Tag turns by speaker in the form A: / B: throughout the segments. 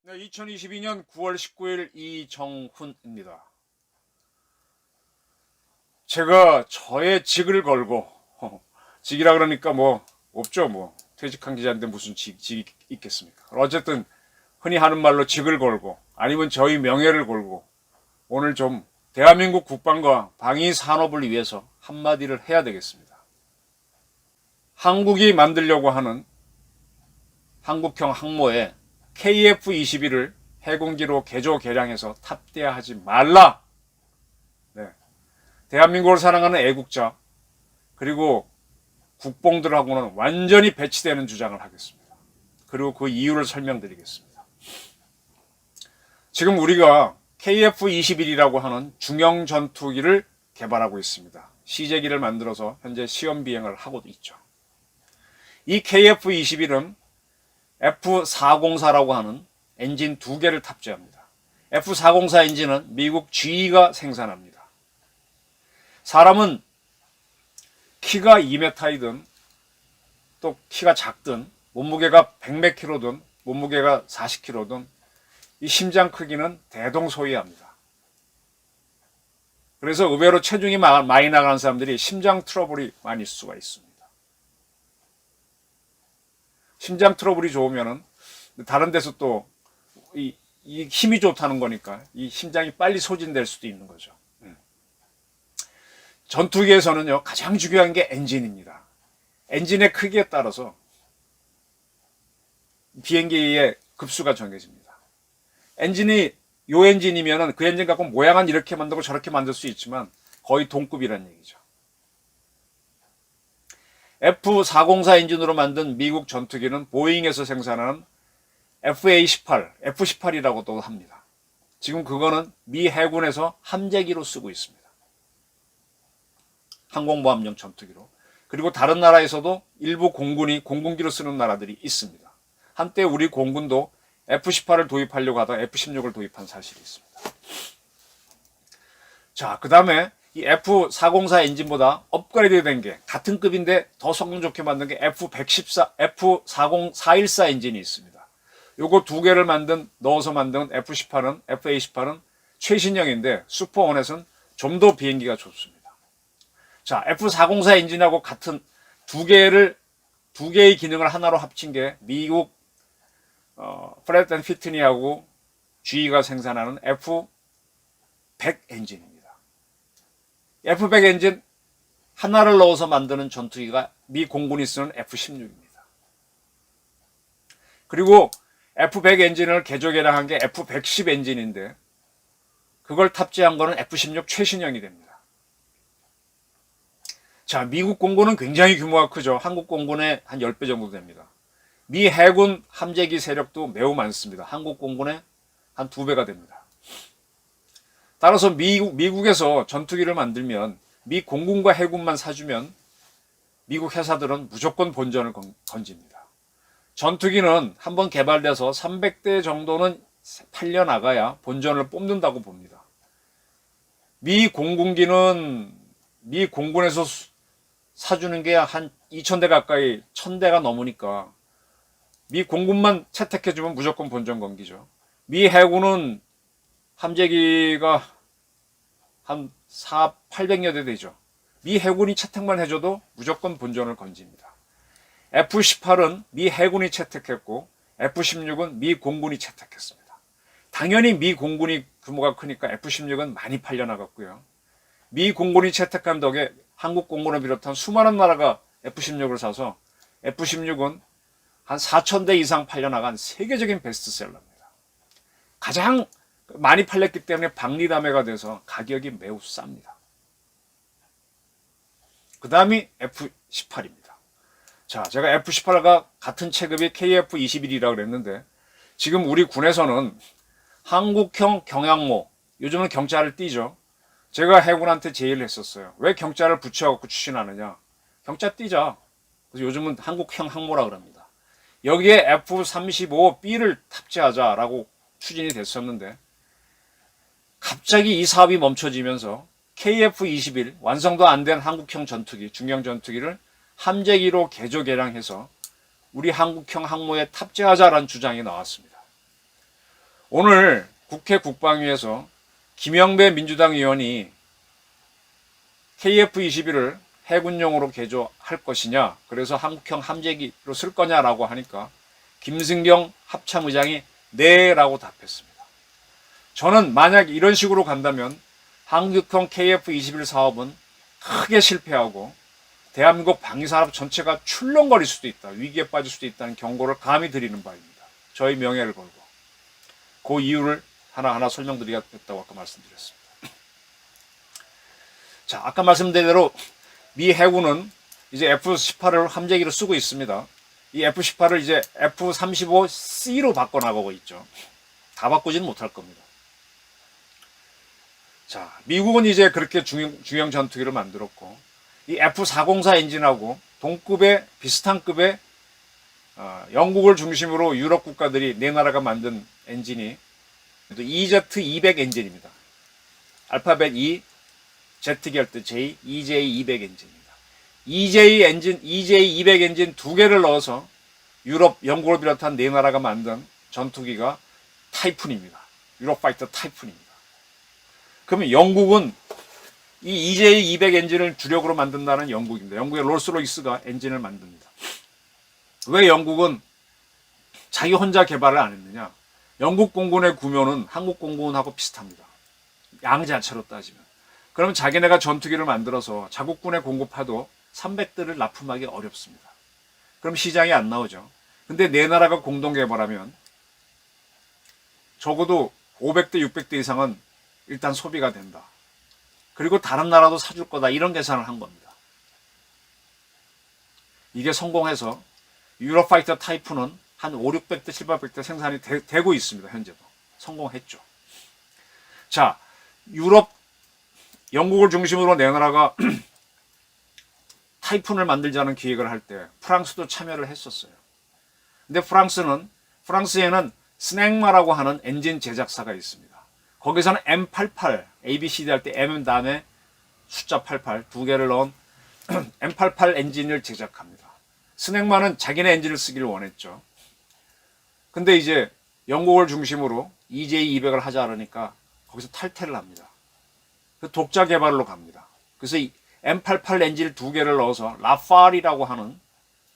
A: 네, 2022년 9월 19일 이정훈입니다. 제가 저의 직을 걸고 직이라 그러니까 뭐 없죠. 뭐 퇴직한 기자인데 무슨 직이 있겠습니까? 어쨌든 흔히 하는 말로 직을 걸고 아니면 저희 명예를 걸고 오늘 좀 대한민국 국방과 방위 산업을 위해서 한마디를 해야 되겠습니다. 한국이 만들려고 하는 한국형 항모에 KF-21을 해군기로 개조 개량해서 탑재하지 말라. 네. 대한민국을 사랑하는 애국자 그리고 국뽕들하고는 완전히 배치되는 주장을 하겠습니다. 그리고 그 이유를 설명드리겠습니다. 지금 우리가 KF-21이라고 하는 중형 전투기를 개발하고 있습니다. 시제기를 만들어서 현재 시험 비행을 하고 있죠. 이 KF-21은 F404라고 하는 엔진 2개를 탑재합니다. F404 엔진은 미국 GE가 생산합니다. 사람은 키가 2m이든 또 키가 작든 몸무게가 100몇 킬로든 몸무게가 40킬로든 이 심장 크기는 대동소이합니다. 그래서 의외로 체중이 많이 나가는 사람들이 심장 트러블이 많이 있을 수가 있습니다. 심장 트러블이 좋으면은 다른 데서 또 이 힘이 좋다는 거니까 이 심장이 빨리 소진될 수도 있는 거죠. 전투기에서는요 가장 중요한 게 엔진입니다. 엔진의 크기에 따라서 비행기의 급수가 정해집니다. 엔진이 요 엔진이면은 그 엔진 갖고 모양은 이렇게 만들고 저렇게 만들 수 있지만 거의 동급이라는 얘기죠. F404 엔진으로 만든 미국 전투기는 보잉에서 생산하는 FA-18, F-18이라고도 합니다. 지금 그거는 미 해군에서 함재기로 쓰고 있습니다. 항공모함용 전투기로. 그리고 다른 나라에서도 일부 공군기로 쓰는 나라들이 있습니다. 한때 우리 공군도 F-18을 도입하려고 하다가 F-16을 도입한 사실이 있습니다. 자, 그 다음에 이 F404 엔진보다 업그레이드 된 게 같은 급인데 더 성능 좋게 만든 게 F414 엔진이 있습니다. 요거 2개를 넣어서 만든 FA-18은 최신형인데 슈퍼호넷은 좀 더 비행기가 좋습니다. 자, F404 엔진하고 같은 2개의 기능을 하나로 합친 게 미국 프렛 앤 피트니하고 GE가 생산하는 F100 엔진입니다. F100 엔진 하나를 넣어서 만드는 전투기가 미 공군이 쓰는 F-16입니다. 그리고 F100 엔진을 개조 개량한 게 F-110 엔진인데 그걸 탑재한 거는 F-16 최신형이 됩니다. 자, 미국 공군은 굉장히 규모가 크죠. 한국 공군의 한 10배 정도 됩니다. 미 해군 함재기 세력도 매우 많습니다. 한국 공군의 한 2배가 됩니다. 따라서 미국에서 전투기를 만들면 미 공군과 해군만 사주면 미국 회사들은 무조건 본전을 건집니다. 전투기는 한번 개발돼서 300대 정도는 팔려나가야 본전을 뽑는다고 봅니다. 미 공군기는 미 공군에서 사주는 게 한 2,000대 가까이 1,000대가 넘으니까 미 공군만 채택해주면 무조건 본전 건기죠. 미 해군은 함재기가 한 800여 대 되죠. 미 해군이 채택만 해줘도 무조건 본전을 건집니다. F-18은 미 해군이 채택했고 F-16은 미 공군이 채택했습니다. 당연히 미 공군이 규모가 크니까 F-16은 많이 팔려나갔고요. 미 공군이 채택한 덕에 한국 공군을 비롯한 수많은 나라가 F-16을 사서 F-16은 한 4,000대 이상 팔려나간 세계적인 베스트셀러입니다. 가장 많이 팔렸기 때문에 박리담회가 돼서 가격이 매우 쌉니다. 그 다음이 F-18입니다. 자, 제가 F-18과 같은 체급이 KF-21이라고 그랬는데 지금 우리 군에서는 한국형 경항모, 요즘은 경자를 띄죠. 제가 해군한테 제의를 했었어요. 왜 경자를 붙여갖고 추진하느냐. 경자 띄자. 그래서 요즘은 한국형 항모라 그럽니다. 여기에 F-35B를 탑재하자라고 추진이 됐었는데 갑자기 이 사업이 멈춰지면서 KF-21 완성도 안 된 한국형 전투기, 중형 전투기를 함재기로 개조 개량해서 우리 한국형 항모에 탑재하자라는 주장이 나왔습니다. 오늘 국회 국방위에서 김영배 민주당 의원이 KF-21을 해군용으로 개조할 것이냐, 그래서 한국형 함재기로 쓸 거냐라고 하니까 김승경 합참의장이 네라고 답했습니다. 저는 만약 이런 식으로 간다면 한국형 KF-21 사업은 크게 실패하고 대한민국 방위산업 전체가 출렁거릴 수도 있다, 위기에 빠질 수도 있다는 경고를 감히 드리는 바입니다. 저희 명예를 걸고. 그 이유를 하나하나 설명드리겠다고 아까 말씀드렸습니다. 자, 아까 말씀드린 대로 미 해군은 이제 F-18을 함재기로 쓰고 있습니다. 이 F-18을 이제 F-35C로 바꿔나가고 있죠. 다 바꾸지는 못할 겁니다. 자, 미국은 이제 그렇게 중형 전투기를 만들었고, 이 F-404 엔진하고 동급의 비슷한 급의 영국을 중심으로 유럽 국가들이 네 나라가 만든 엔진이 EZ-200 엔진입니다. 알파벳 E, Z결 J, EJ-200 엔진입니다. EJ-200 엔진 두 개를 넣어서 유럽, 영국을 비롯한 네 나라가 만든 전투기가 타이푼입니다. 유로파이터 타이푼입니다. 그러면 영국은 이 EJ-200 엔진을 주력으로 만든다는 영국입니다. 영국의 롤스로이스가 엔진을 만듭니다. 왜 영국은 자기 혼자 개발을 안 했느냐? 영국 공군의 구조는 한국 공군하고 비슷합니다. 양자체로 따지면. 그러면 자기네가 전투기를 만들어서 자국군에 공급해도 300대를 납품하기 어렵습니다. 그럼 시장이 안 나오죠. 근데 네 나라가 공동 개발하면 적어도 500대, 600대 이상은 일단 소비가 된다. 그리고 다른 나라도 사줄 거다. 이런 계산을 한 겁니다. 이게 성공해서 유로파이터 타이푼은 한 5, 600대, 700대 생산이 되고 있습니다. 현재도. 성공했죠. 자, 유럽, 영국을 중심으로 네 나라가 타이푼을 만들자는 기획을 할 때 프랑스도 참여를 했었어요. 근데 프랑스에는 스낵마라고 하는 엔진 제작사가 있습니다. 거기서는 M88, ABCD 할 때 M 다음에 숫자 88 두 개를 넣은 M88 엔진을 제작합니다. 스낵마는 자기네 엔진을 쓰기를 원했죠. 근데 이제 영국을 중심으로 EJ-200을 하자 그러니까 거기서 탈퇴를 합니다. 독자 개발로 갑니다. 그래서 이 M88 엔진 두 개를 넣어서 라팔이라고 하는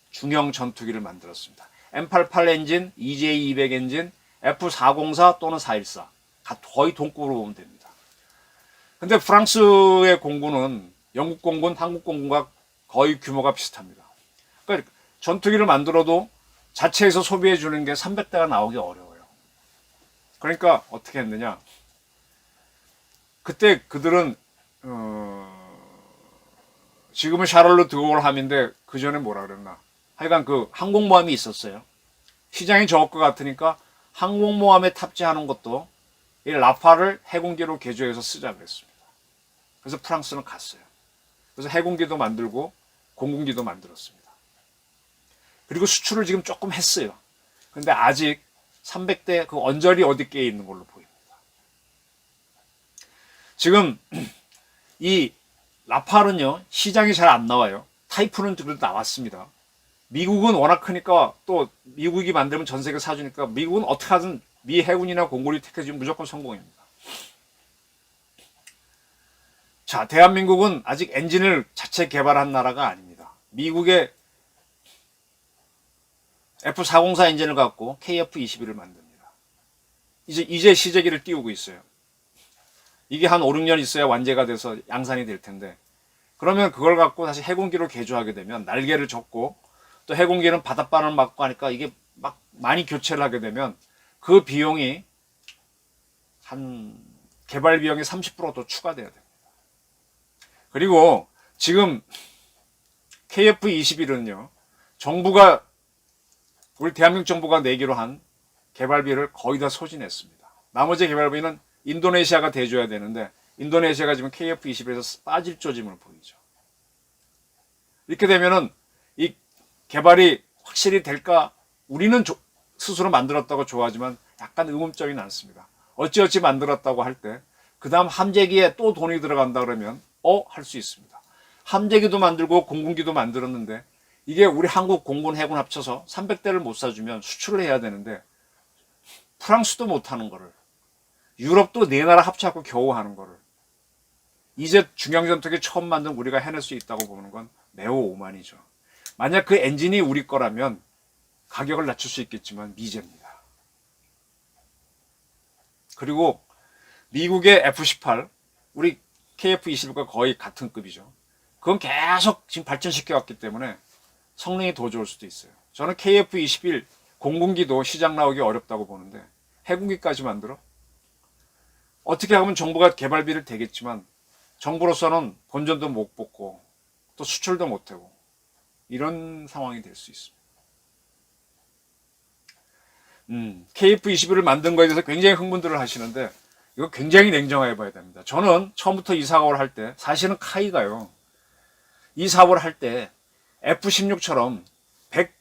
A: 중형 전투기를 만들었습니다. M88 엔진, EJ-200 엔진, F-404 또는 414 거의 동급으로 보면 됩니다. 근데 프랑스의 공군은 영국 공군, 한국 공군과 거의 규모가 비슷합니다. 그러니까 전투기를 만들어도 자체에서 소비해 주는 게 300대가 나오기 어려워요. 그러니까 어떻게 했느냐? 그때 그들은 지금은 샤를르 드골 함인데 그 전에 뭐라 그랬나? 하여간 그 항공모함이 있었어요. 시장이 적을 것 같으니까 항공모함에 탑재하는 것도 이 라파를 해군기로 개조해서 쓰자 그랬습니다. 그래서 프랑스는 갔어요. 그래서 해군기도 만들고 공군기도 만들었습니다. 그리고 수출을 지금 조금 했어요. 근데 아직 300대 그 언저리 어디 께 있는 걸로 보입니다. 지금 이 라팔은요 시장이 잘 안 나와요. 타이푼은 그래도 나왔습니다. 미국은 워낙 크니까 또 미국이 만들면 전 세계 사주니까 미국은 어떻게 하든 미 해군이나 공군이 택해주면 무조건 성공입니다. 자, 대한민국은 아직 엔진을 자체 개발한 나라가 아닙니다. 미국의 F-404 엔진을 갖고 KF-21을 만듭니다. 이제 시제기를 띄우고 있어요. 이게 한 5, 6년 있어야 완제가 돼서 양산이 될 텐데, 그러면 그걸 갖고 다시 해군기로 개조하게 되면 날개를 접고 또 해군기는 바닷바람을 맞고 하니까 이게 막 많이 교체를 하게 되면 그 비용이 한 개발 비용이 30%도 추가돼야 됩니다. 그리고 지금 KF-21은요 정부가 우리 대한민국 정부가 내기로 한 개발비를 거의 다 소진했습니다. 나머지 개발비는 인도네시아가 대줘야 되는데 인도네시아가 지금 KF-21에서 빠질 조짐을 보이죠. 이렇게 되면은 이 개발이 확실히 될까? 우리는 스스로 만들었다고 좋아하지만 약간 의문점이 남습니다. 어찌어찌 만들었다고 할 때 그 다음 함재기에 또 돈이 들어간다 그러면 할 수 있습니다. 함재기도 만들고 공군기도 만들었는데 이게 우리 한국 공군 해군 합쳐서 300대를 못 사주면 수출을 해야 되는데 프랑스도 못하는 거를, 유럽도 네 나라 합쳐갖고 겨우 하는 거를 이제 중형전투기 처음 만든 우리가 해낼 수 있다고 보는 건 매우 오만이죠. 만약 그 엔진이 우리 거라면 가격을 낮출 수 있겠지만 미제입니다. 그리고 미국의 F-18, 우리 KF-21과 거의 같은 급이죠. 그건 계속 지금 발전시켜 왔기 때문에 성능이 더 좋을 수도 있어요. 저는 KF-21 공군기도 시장 나오기 어렵다고 보는데 해군기까지 만들어? 어떻게 하면 정부가 개발비를 대겠지만 정부로서는 본전도 못 뽑고 또 수출도 못하고 이런 상황이 될 수 있습니다. KF-21을 만든 거에 대해서 굉장히 흥분들을 하시는데 이거 굉장히 냉정하게 봐야 됩니다. 저는 처음부터 이 사업을 할 때 사실은 카이가요. 이 사업을 할 때 F-16처럼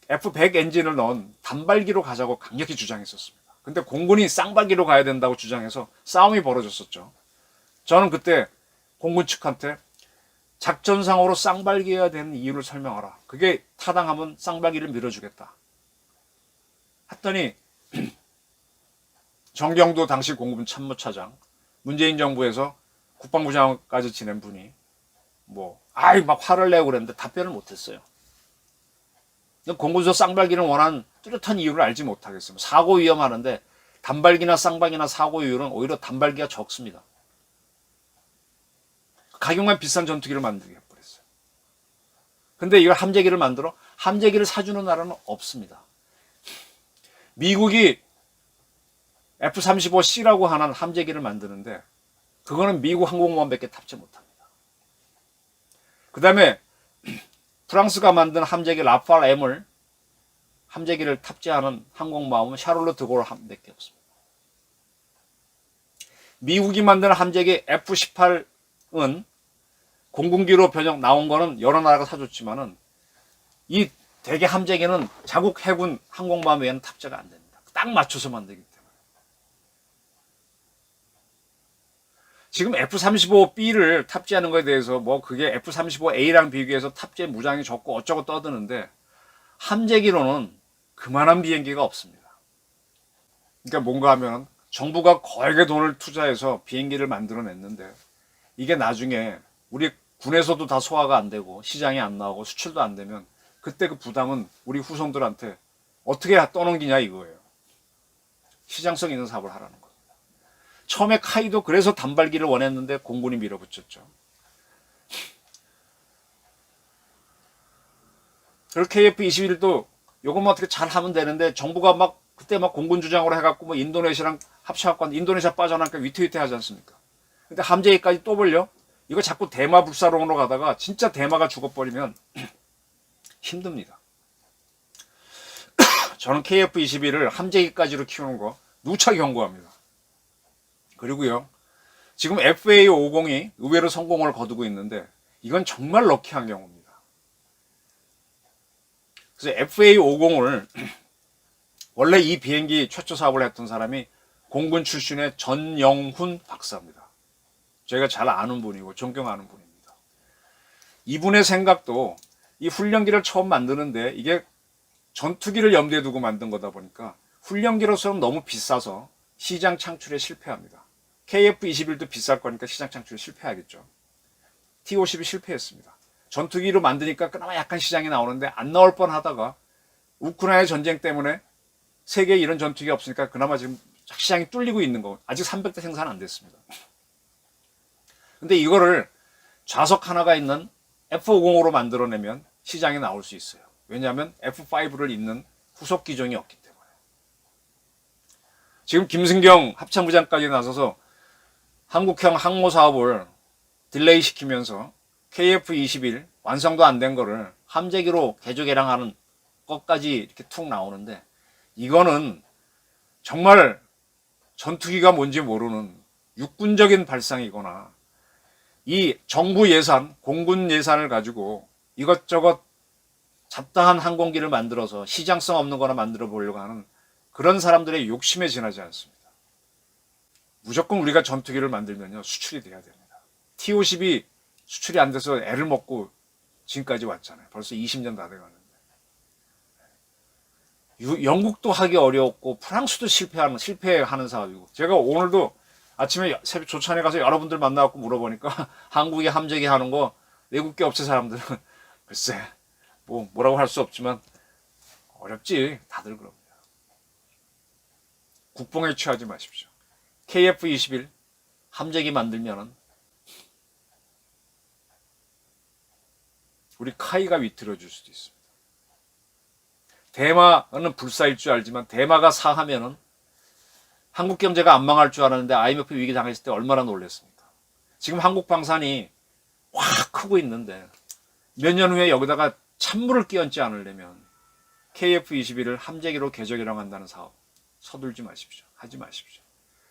A: F-100 엔진을 넣은 단발기로 가자고 강력히 주장했었습니다. 근데 공군이 쌍발기로 가야 된다고 주장해서 싸움이 벌어졌었죠. 저는 그때 공군 측한테 작전상으로 쌍발기여야 되는 이유를 설명하라. 그게 타당하면 쌍발기를 밀어주겠다. 했더니 정경도 당시 공군 참모차장, 문재인 정부에서 국방부 장관까지 지낸 분이 막 화를 내고 그랬는데 답변을 못했어요. 공군에서 쌍발기를 원하는 뚜렷한 이유를 알지 못하겠어요. 사고 위험하는데 단발기나 쌍발기나 사고 이율은 오히려 단발기가 적습니다. 가격만 비싼 전투기를 만들게 해버렸어요. 근데 이걸 함재기를 만들어? 함재기를 사주는 나라는 없습니다. 미국이 F-35C라고 하는 함재기를 만드는데 그거는 미국 항공모함밖에 탑재 못합니다. 그 다음에 프랑스가 만든 함재기 라팔 M을 함재기를 탑재하는 항공모함은 샤를로 드골 함밖에 없습니다. 미국이 만든 함재기 F-18은 공군기로 변형 나온 거는 여러 나라가 사줬지만은 이 대개 함재기는 자국 해군 항공모함 외에는 탑재가 안 됩니다. 딱 맞춰서 만들기 때문에. 지금 F-35B를 탑재하는 것에 대해서 그게 F-35A랑 비교해서 탑재 무장이 적고 어쩌고 떠드는데 함재기로는 그만한 비행기가 없습니다. 그러니까 뭔가 하면 정부가 거액의 돈을 투자해서 비행기를 만들어냈는데 이게 나중에 우리 군에서도 다 소화가 안 되고 시장이 안 나오고 수출도 안 되면 그때 그 부담은 우리 후손들한테 어떻게 떠넘기냐 이거예요. 시장성 있는 사업을 하라는 겁니다. 처음에 카이도 그래서 단발기를 원했는데 공군이 밀어붙였죠. 그리고 KF-21도 요것만 어떻게 잘 하면 되는데 정부가 그때 공군 주장으로 해갖고 인도네시아랑 합쳐갖고 인도네시아 빠져나니까 위태위태 하지 않습니까? 근데 함재기까지 또 벌려? 이거 자꾸 대마 불사롱으로 가다가 진짜 대마가 죽어버리면 힘듭니다. 저는 KF-21을 함재기까지로 키우는 거 누차 경고합니다. 그리고요, 지금 FA-50이 의외로 성공을 거두고 있는데 이건 정말 럭키한 경우입니다. 그래서 FA-50을 원래 이 비행기 최초 사업을 했던 사람이 공군 출신의 전영훈 박사입니다. 제가 잘 아는 분이고 존경하는 분입니다. 이분의 생각도 이 훈련기를 처음 만드는데 이게 전투기를 염두에 두고 만든 거다 보니까 훈련기로서는 너무 비싸서 시장 창출에 실패합니다. KF-21도 비쌀 거니까 시장 창출에 실패하겠죠. T-50이 실패했습니다. 전투기로 만드니까 그나마 약간 시장이 나오는데 안 나올 뻔하다가 우크라이나 전쟁 때문에 세계에 이런 전투기가 없으니까 그나마 지금 시장이 뚫리고 있는 거. 아직 300대 생산 안 됐습니다. 근데 이거를 좌석 하나가 있는 F-50으로 만들어내면 시장에 나올 수 있어요. 왜냐하면 F-5를 잇는 후속 기종이 없기 때문에. 지금 김승경 합참부장까지 나서서 한국형 항모 사업을 딜레이 시키면서 KF-21 완성도 안 된 거를 함재기로 개조 개량하는 것까지 이렇게 툭 나오는데 이거는 정말 전투기가 뭔지 모르는 육군적인 발상이거나 이 정부 예산, 공군 예산을 가지고 이것저것 잡다한 항공기를 만들어서 시장성 없는 거나 만들어 보려고 하는 그런 사람들의 욕심에 지나지 않습니다. 무조건 우리가 전투기를 만들면요 수출이 돼야 됩니다. T-50이 수출이 안 돼서 애를 먹고 지금까지 왔잖아요. 벌써 20년 다 돼가는데. 영국도 하기 어려웠고 프랑스도 실패하는 사업이고, 제가 오늘도 아침에 새벽 조찬에 가서 여러분들 만나갖고 물어보니까 한국의 함재기 하는 거 외국계 업체 사람들은 글쎄 뭐라고 할 수 없지만 어렵지 다들 그럽니다. 국뽕에 취하지 마십시오. KF-21 함재기 만들면은 우리 카이가 위태로워질 수도 있습니다. 대마는 불사일 줄 알지만 대마가 상하면은 한국 경제가 안 망할 줄 알았는데 IMF 위기 당했을 때 얼마나 놀랐습니까? 지금 한국 방산이 확 크고 있는데 몇 년 후에 여기다가 찬물을 끼얹지 않으려면 KF-21을 함재기로 개조개량한다는 사업 서둘지 마십시오. 하지 마십시오.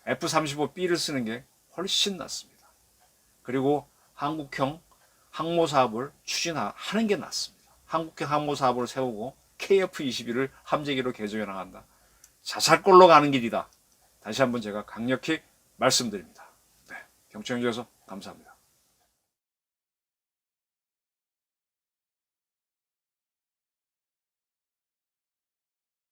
A: F-35B를 쓰는 게 훨씬 낫습니다. 그리고 한국형 항모 사업을 추진하는 게 낫습니다. 한국형 항모 사업을 세우고 KF-21을 함재기로 개조개량한다. 자살골로 가는 길이다. 다시 한번 제가 강력히 말씀드립니다. 네, 경청해 주셔서 감사합니다.